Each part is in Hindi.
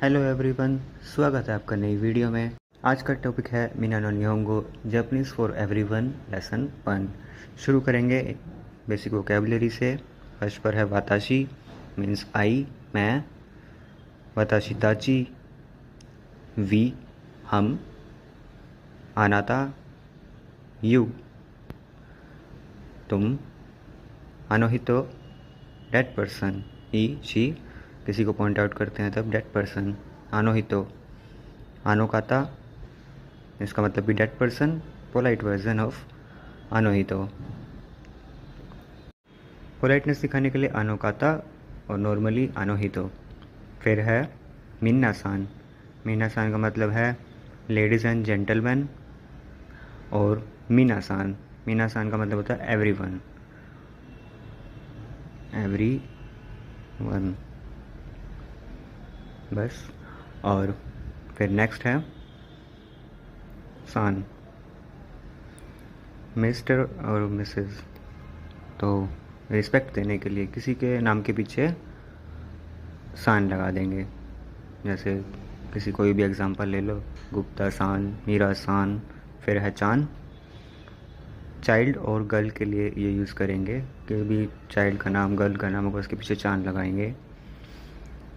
हेलो एवरीवन, स्वागत है आपका नई वीडियो में। आज का टॉपिक है मीना नो निहोंगो जापानीज़ फॉर एवरीवन लेसन 1। शुरू करेंगे बेसिक वोकेबलरी से। फर्स्ट पर है वाताशी मीन्स आई, मैं। वाताशी ताची वी, हम। आनाता यू, तुम। आनोहितो डेट पर्सन, ही शी, किसी को पॉइंट आउट करते हैं तब डेट पर्सन। आनोहितो। आनोकाता, इसका मतलब भी that person, polite version of आनोहितो। पोलाइटनेस दिखाने के लिए आनोकाता और नॉर्मली आनोहितो। फिर है मिन्नासान। मिन्नासान का मतलब है लेडीज़ एंड जेंटलमैन। और मीनासान, मीनासान का मतलब होता है एवरीवन, एवरीवन, बस। और फिर नेक्स्ट है सान, मिस्टर और मिसेस। तो रिस्पेक्ट देने के लिए किसी के नाम के पीछे सान लगा देंगे। जैसे किसी कोई भी एग्जांपल ले लो, गुप्ता सान, मीरा सान। फिर है चान। चाइल्ड और गर्ल के लिए ये यूज़ करेंगे कि भी चाइल्ड का नाम गर्ल का नाम होगा उसके पीछे चान लगाएंगे।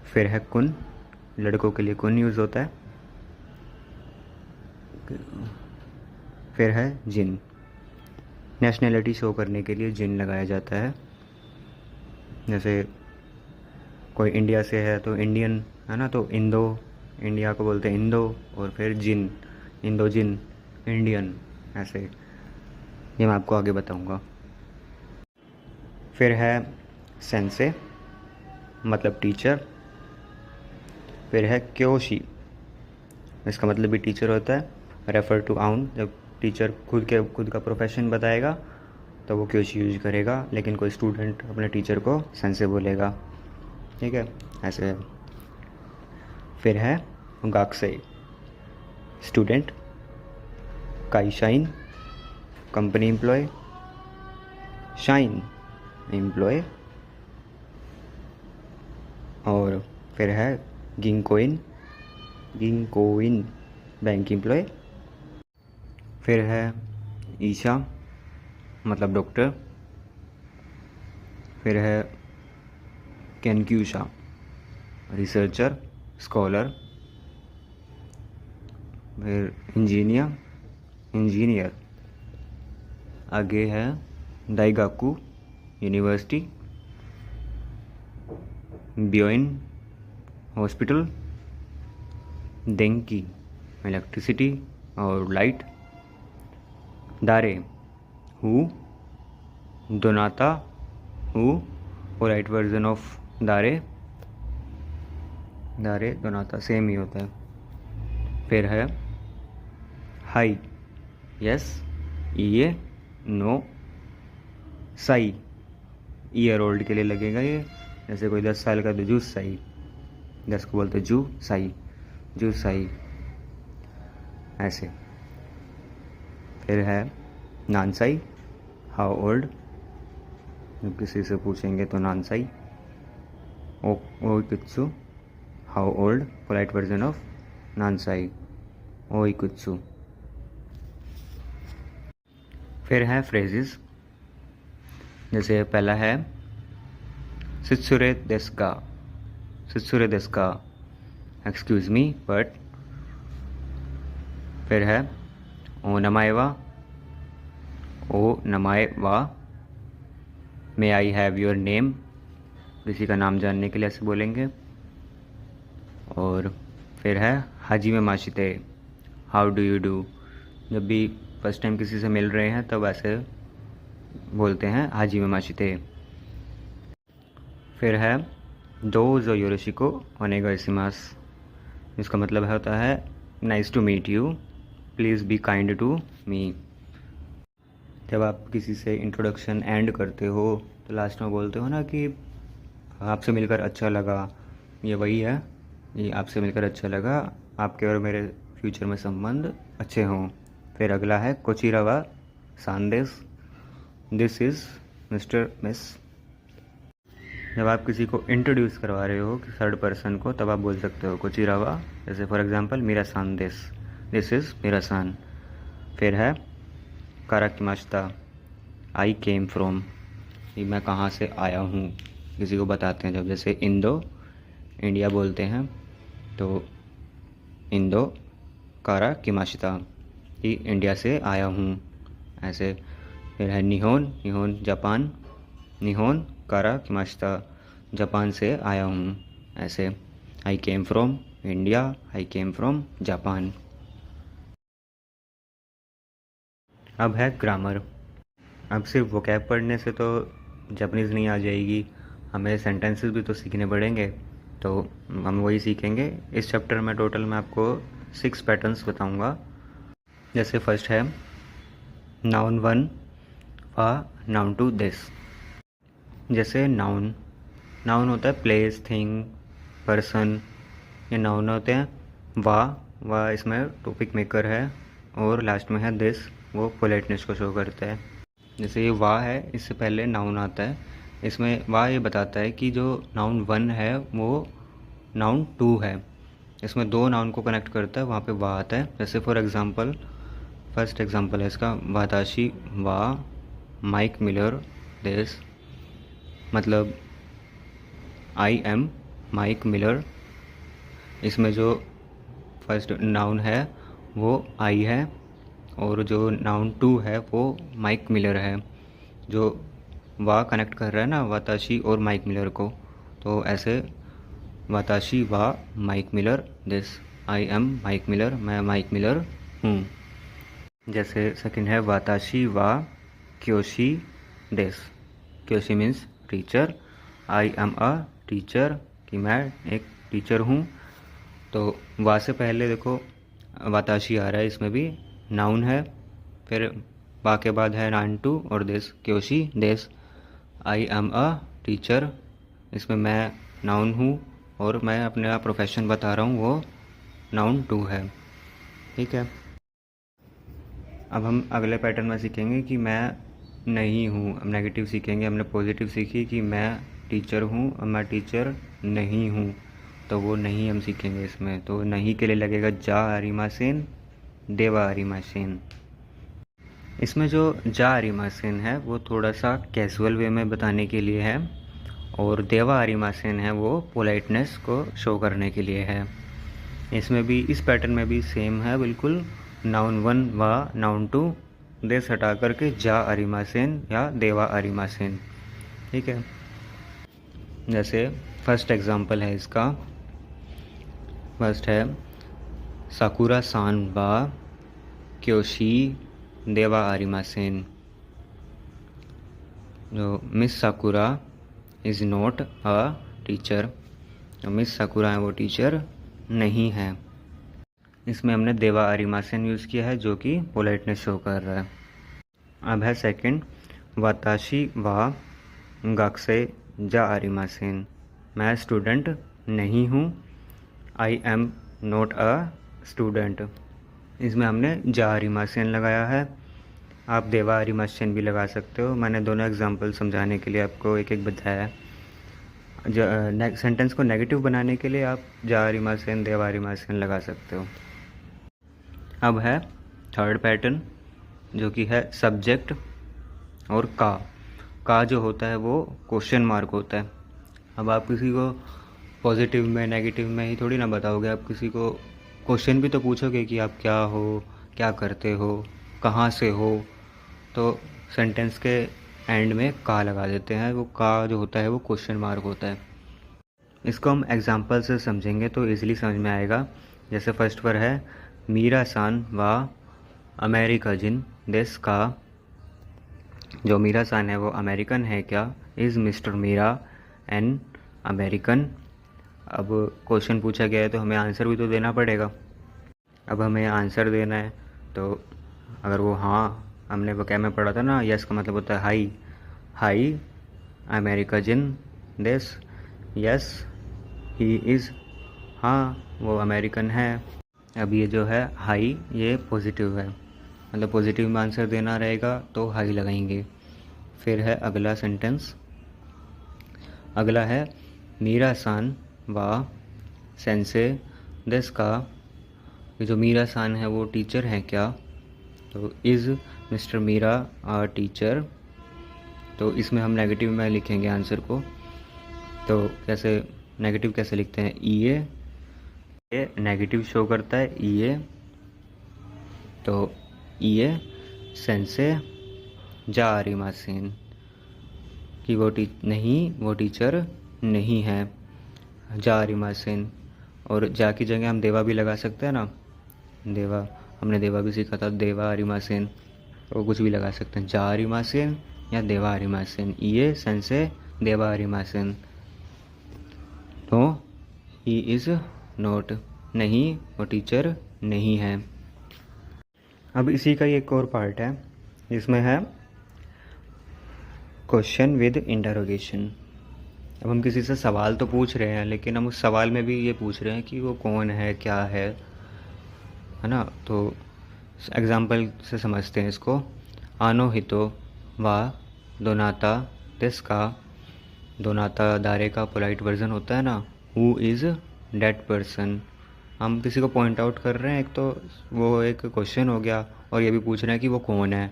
फिर है कुन, लड़कों के लिए कुन यूज़ होता है। फिर है जिन, नेशनैलिटी शो करने के लिए जिन लगाया जाता है। जैसे कोई इंडिया से है तो इंडियन है ना, तो इंदो, इंडिया को बोलते हैं इंदो। और फिर जिन, इंदो जिन, इंडियन, ऐसे। ये मैं आपको आगे बताऊंगा। फिर है सेंसे, मतलब टीचर। फिर है क्योशी, इसका मतलब भी टीचर होता है। रेफर टू आउन, जब टीचर खुद का प्रोफेशन बताएगा तो वो क्योशी यूज करेगा, लेकिन कोई स्टूडेंट अपने टीचर को सेंसे बोलेगा। ठीक है, ऐसे है। फिर है गाक्से, स्टूडेंट। काईशाइन, कंपनी एम्प्लॉय। शाइन, एम्प्लॉय। और फिर है गिंकोइन, गिंकोइन, बैंक एम्प्लॉय। फिर है ईशा, मतलब डॉक्टर। फिर है कैनक्यूशा, रिसर्चर, स्कॉलर। फिर इंजीनियर, इंजीनियर। आगे है दाइगाकू, यूनिवर्सिटी। बियोइन, हॉस्पिटल। देंकी, इलेक्ट्रिसिटी और लाइट। दारे, हु। दोनाता, हु, पोलाइट वर्जन ऑफ दारे। दारे दोनाता सेम ही होता है। फिर है हाई, यस, ये, नो। साई, ईयर ओल्ड के लिए लगेगा ये। जैसे कोई 10 साल का तो जूस साई, 10 को बोलते जू साई, जूस साई, ऐसे। फिर है नानसाई, हाउ ओल्ड, जब किसी से पूछेंगे तो नानसाई। ओ कुत्सु, how old, polite version of नानसाई, ओ कुत्सु। फिर है फ्रेजेस, जैसे पहला है सित्सुरे देस्का, सित्सुरे देस्का, एक्सक्यूज मी बट। फिर है ओ नमाएवा, ओ नमाएवा, मे आई हैव योर नेम, किसी का नाम जानने के लिए ऐसे बोलेंगे। और फिर है हाजिमे माशिते, हाउ डू यू डू, जब भी फर्स्ट टाइम किसी से मिल रहे हैं तब ऐसे बोलते हैं हाजिमे माशिते। फिर है दोजो योरोशिको ओनेगाइशिमास, इसका मतलब होता है nice to meet you, please be kind to me. जब आप किसी से इंट्रोडक्शन एंड करते हो तो लास्ट में बोलते हो ना कि आपसे मिलकर अच्छा लगा, ये वही है, ये आपसे मिलकर अच्छा लगा, आपके और मेरे फ्यूचर में संबंध अच्छे हों। फिर अगला है कोचिरावा सांदेस, दिस इज़ मिस्टर मिस। जब आप किसी को इंट्रोड्यूस करवा रहे हो थर्ड पर्सन को, तब आप बोल सकते हो कोचिरावा। जैसे फॉर एग्जांपल मेरा सान, दिस इज़ मेरा सान। फिर है काराकिमाश्ता, आई केम फ्रॉम, कि मैं कहाँ से आया हूँ, किसी को बताते हैं जब। जैसे इंडिया बोलते हैं तो इंदो काराकिमाशिता, कि इंडिया से आया हूँ, ऐसे। फिर है निहोन जापान, निहोन काराकिमाशिता, जापान से आया हूँ, ऐसे। I came from India, I came from Japan. अब है ग्रामर। अब सिर्फ वोकैब पढ़ने से तो जापानीज़ नहीं आ जाएगी, हमें सेंटेंसेस भी तो सीखने पड़ेंगे। तो हम वही सीखेंगे इस चैप्टर में। टोटल मैं आपको 6 पैटर्न्स बताऊंगा। जैसे फर्स्ट है नाउन 1 वा, नाउन 2 दिस। जैसे नाउन होता है प्लेस, थिंग, पर्सन, ये नाउन होते हैं। वा इसमें टॉपिक मेकर है, और लास्ट में है दिस, वो पोलाइटनेस को शो करता है। जैसे ये वा है, इससे पहले नाउन आता है। इसमें वा ये बताता है कि जो नाउन 1 है वो नाउन 2 है। इसमें 2 नाउन को कनेक्ट करता है, वहाँ पे वा आता है। जैसे फॉर एग्जांपल, फर्स्ट एग्जांपल है इसका, वाताशी वा माइक मिलर दिस, मतलब आई एम माइक मिलर। इसमें जो फर्स्ट नाउन है वो आई है, और जो नाउन 2 है वो माइक मिलर है। जो वा कनेक्ट कर रहा है ना वाताशी और माइक मिलर को, तो ऐसे वाताशी वा माइक मिलर दिस, आई एम माइक मिलर, मैं माइक मिलर हूँ। जैसे सेकंड है वाताशी वा क्योशी दिस, क्योशी means teacher, I am a teacher, कि मैं एक टीचर हूँ। तो वा से पहले देखो वाताशी आ रहा है, इसमें भी नाउन है। फिर वा के बाद है नाउन 2 और दिस, क्योशी दिस, आई एम अ टीचर, इसमें मैं नाउन हूँ और मैं अपना प्रोफेशन बता रहा हूँ, वो नाउन 2 है। ठीक है। अब हम अगले पैटर्न में सीखेंगे कि मैं नहीं हूँ। अब नेगेटिव सीखेंगे। हमने पॉजिटिव सीखी कि मैं टीचर हूँ, और मैं टीचर नहीं हूँ, तो वो नहीं हम सीखेंगे इसमें। तो नहीं के लिए लगेगा जा आरिमासेन, देवा आरिमासेन। इसमें जो जा आरिमासेन है वो थोड़ा सा कैजुअल वे में बताने के लिए है, और देवा आरिमासेन है वो पोलाइटनेस को शो करने के लिए है। इसमें भी, इस पैटर्न में भी सेम है बिल्कुल। नाउन 1 वा, नाउन 2 देश हटा करके जा आरिमासेन या देवा आरिमासेन। ठीक है। जैसे फर्स्ट एग्जांपल है इसका, फर्स्ट है साकुरा सान वा क्योशी देवा आरिमासेन। जो miss साकुरा is not a teacher, जो मिस साकुरा है वो टीचर नहीं है। इसमें हमने देवा आरिमासेन यूज़ किया है, जो कि पोलाइटनेस शो कर रहा है। अब है सेकंड वाताशी वा गाक्से जा आरिमासेन, मैं स्टूडेंट नहीं हूँ, आई एम नॉट अ स्टूडेंट। इसमें हमने जा आरिमासेन लगाया है। आप देवा आरिमासेन भी लगा सकते हो। मैंने दोनों एग्जांपल समझाने के लिए आपको एक एक बताया है। सेंटेंस को नेगेटिव बनाने के लिए आप जा आरिमासेन, देवा आरिमासेन लगा सकते हो। अब है थर्ड पैटर्न, जो कि है सब्जेक्ट और का जो होता है वो क्वेश्चन मार्क होता है। अब आप किसी को पॉजिटिव में नेगेटिव में ही थोड़ी ना बताओगे, आप किसी को क्वेश्चन भी तो पूछोगे कि आप क्या हो, क्या करते हो, कहाँ से हो। तो सेंटेंस के एंड में का लगा देते हैं। वो का जो होता है वो क्वेश्चन मार्क होता है। इसको हम एग्जांपल से समझेंगे तो इजीली समझ में आएगा। जैसे फर्स्ट पर है मीरा सान वा अमेरिका जिन देश का, जो मीरा सान है वो अमेरिकन है क्या, is mister Meera an American. अब क्वेश्चन पूछा गया है तो हमें आंसर भी तो देना पड़ेगा। अब हमें आंसर देना है, तो अगर वो हाँ, हमने वो क्या में पढ़ा था ना, यस का मतलब होता है हाई अमेरिका जिन देश, यस ही इज़, हाँ वो अमेरिकन है। अब ये जो है हाई, ये पॉजिटिव है, मतलब पॉजिटिव में आंसर देना रहेगा तो हाई लगाएंगे। फिर है अगला सेंटेंस अगला है मीरा सान वा सेंसे देस का। ये जो मीरा सान है वो टीचर है क्या? तो is mister Meera are teacher. तो इसमें हम नेगेटिव में लिखेंगे आंसर को। तो कैसे नेगेटिव कैसे लिखते हैं? ये नेगेटिव शो करता है ये। तो ये सेंसे जा आरिमासेन कि वो टीचर नहीं है। जा आरिमासेन, और जा की जगह हम देवा भी लगा सकते हैं ना। देवा, हमने देवा भी सीखा था, देवा आरिमासेन, तो कुछ भी लगा सकते हैं, जा आरिमासेन या देवा आरिमासेन। ये सेंसे देवा आरिमासेन। तो ही इज़ नॉट, नहीं वो टीचर नहीं है। अब इसी का एक और पार्ट है, इसमें है क्वेश्चन विद इंटरोगेशन। अब हम किसी से सवाल तो पूछ रहे हैं, लेकिन हम उस सवाल में भी ये पूछ रहे हैं कि वो कौन है, क्या है ना। तो एग्जाम्पल से समझते हैं इसको। आनो हितो वा दोनाता देस्का। दोनाता दारे का पोलाइट वर्जन होता है ना। Who is that person. हम किसी को पॉइंट आउट कर रहे हैं, एक तो वो एक क्वेश्चन हो गया, और ये भी पूछ रहे हैं कि वो कौन है,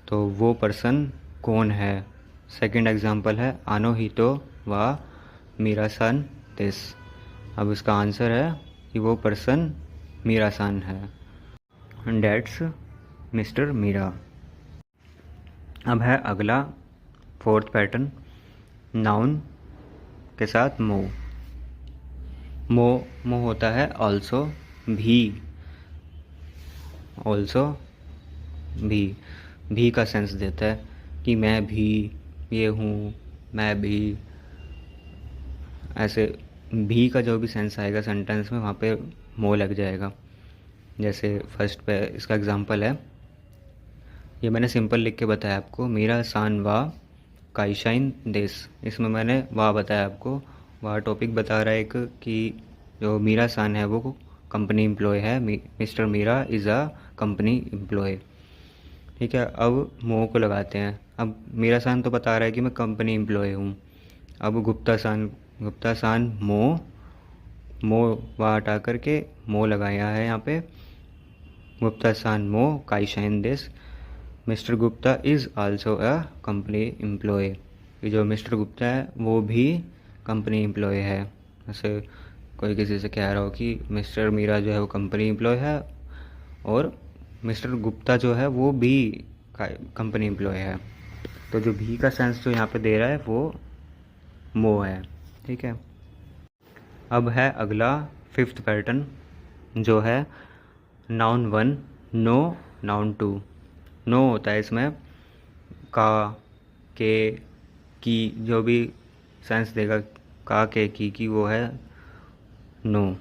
तो वो पर्सन कौन है। सेकंड एग्जांपल है आनो हितो वा मीरा सान देस। अब इसका आंसर है कि वो पर्सन मीरा सान है, डेट्स मिस्टर मीरा। अब है अगला फोर्थ पैटर्न, नाउन के साथ मो। मो होता है ऑल्सो, भी। ऑल्सो भी का सेंस देता है कि मैं भी, ये हूँ, मैं भी। ऐसे भी का जो भी सेंस आएगा सेंटेंस में, वहाँ पे मो लग जाएगा। जैसे फर्स्ट पे इसका एग्जांपल है, ये मैंने सिंपल लिख के बताया आपको, मीरा सान वा काइशाइन देस। इसमें मैंने वाह बताया आपको, वाह टॉपिक बता रहा है एक कि जो मीरा सान है वो कंपनी एम्प्लॉय है, mister Meera is a company employee. ठीक है, अब मो को लगाते हैं। अब मीरा सान तो बता रहा है कि मैं कंपनी एम्प्लॉय हूँ। अब गुप्ता सान मो वाह हटा करके मो लगाया है यहाँ पे। गुप्ता सान मो काइशाइन देस। Mister Gupta is also a company employee. ये जो मिस्टर गुप्ता है वो भी कंपनी एम्प्लॉय है। जैसे कोई किसी से कह रहा हो कि मिस्टर मीरा जो है वो कंपनी एम्प्लॉय है, और मिस्टर गुप्ता जो है वो भी कंपनी एम्प्लॉय है। तो जो भी का सेंस जो यहाँ पे दे रहा है वो मो है। ठीक है, अब है अगला फिफ्थ पैटर्न, जो है नाउन वन नो, नाउन टू। नो होता है इसमें का, के, की, जो भी सेंस देगा का, के, की वो है नो।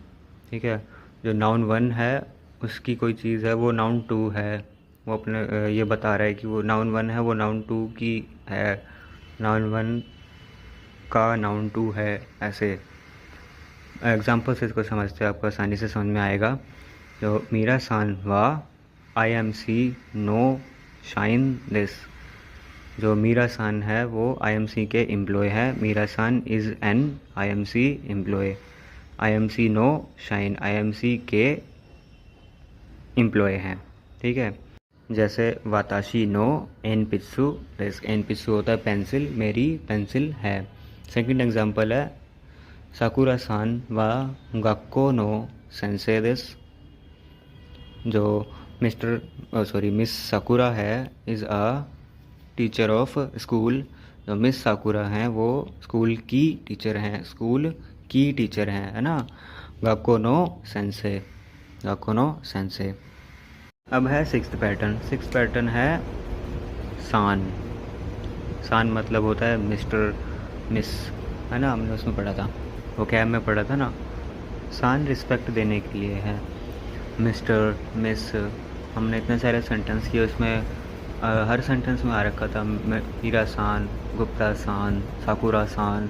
ठीक है, जो नाउन वन है उसकी कोई चीज़ है वो नाउन टू है। वो अपने ये बता रहा है कि वो नाउन वन है वो नाउन टू की है, नाउन वन का नाउन टू है। ऐसे एग्जाम्पल से इसको समझते हैं, आपको आसानी से समझ में आएगा। जो मीरा सान वा आई एम सी नो शाइन दिस। जो मीरा सान है वो IMC के एम्प्लॉय है। मीरा सान is an IMC employee. IMC नो शाइन IMC के एम्प्लॉय हैं। ठीक है, जैसे वाताशी नो एन पित्सु दिस। एन पित्सु होता है पेंसिल, मेरी पेंसिल है। सेकंड एग्जांपल है साकुरा सान वा गक्को नो सेंसे दिस। जो मिस साकुरा है is a teacher of school. जो मिस साकुरा हैं वो स्कूल की टीचर हैं, स्कूल की टीचर हैं, है ना। गक्को नो सेंसे, गक्को नो सेंसे। अब है सिक्स्थ पैटर्न है सान। सान मतलब होता है मिस्टर, मिस, है ना। हमने उसमें पढ़ा था, वो कैब में पढ़ा था ना। सान रिस्पेक्ट देने के लिए है। मिस्टर, मिस, हमने इतने सारे सेंटेंस किए, उसमें हर सेंटेंस में आ रखा था मीरा सान, गुप्ता सान, साकुरा सान,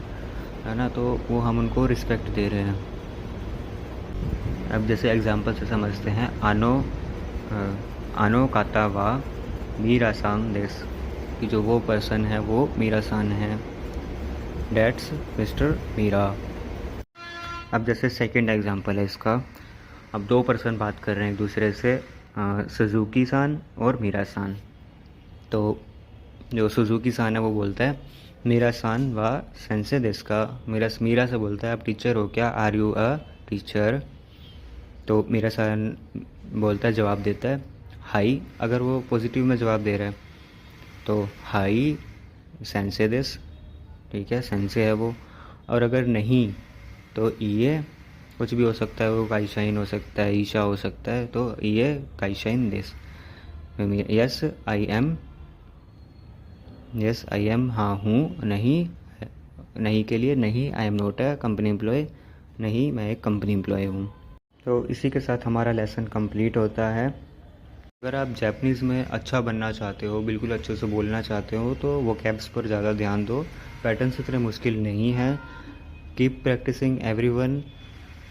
है ना। तो वो हम उनको रिस्पेक्ट दे रहे हैं। अब जैसे एग्जांपल से समझते हैं, आनो काता वा मीरा सान देस, कि जो वो पर्सन है वो मीरा सान है। That's mister Mira. अब जैसे सेकंड एग्जांपल है इसका, अब दो पर्सन बात कर रहे हैं एक दूसरे से, सुजुकी सान और मीरा सान। तो जो सुजुकी सान है वो बोलता है मीरा सान वा सेंसे देस का। मीरा से बोलता है आप टीचर हो क्या, आर यू अ टीचर। तो मीरा सान बोलता है, जवाब देता है हाई, अगर वो पॉजिटिव में जवाब दे रहा है तो हाई सेंसे देस, ठीक है, सेंसे है वो। और अगर नहीं तो ये कुछ भी हो सकता है, वो काइशाइन हो सकता है, ईशा हो सकता है, तो ये काइशाइन देस। यस आई एम, हाँ हूँ, नहीं के लिए नहीं, I am not a company employee, नहीं मैं एक कंपनी एम्प्लॉय हूँ। तो इसी के साथ हमारा लेसन कंप्लीट होता है। अगर आप जैपनीज़ में अच्छा बनना चाहते हो, बिल्कुल अच्छे से बोलना चाहते हो, तो वोकैब्स पर ज़्यादा ध्यान दो। पैटर्न्स इतने मुश्किल नहीं हैं। Keep practising everyone.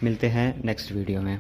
मिलते हैं नेक्स्ट वीडियो में।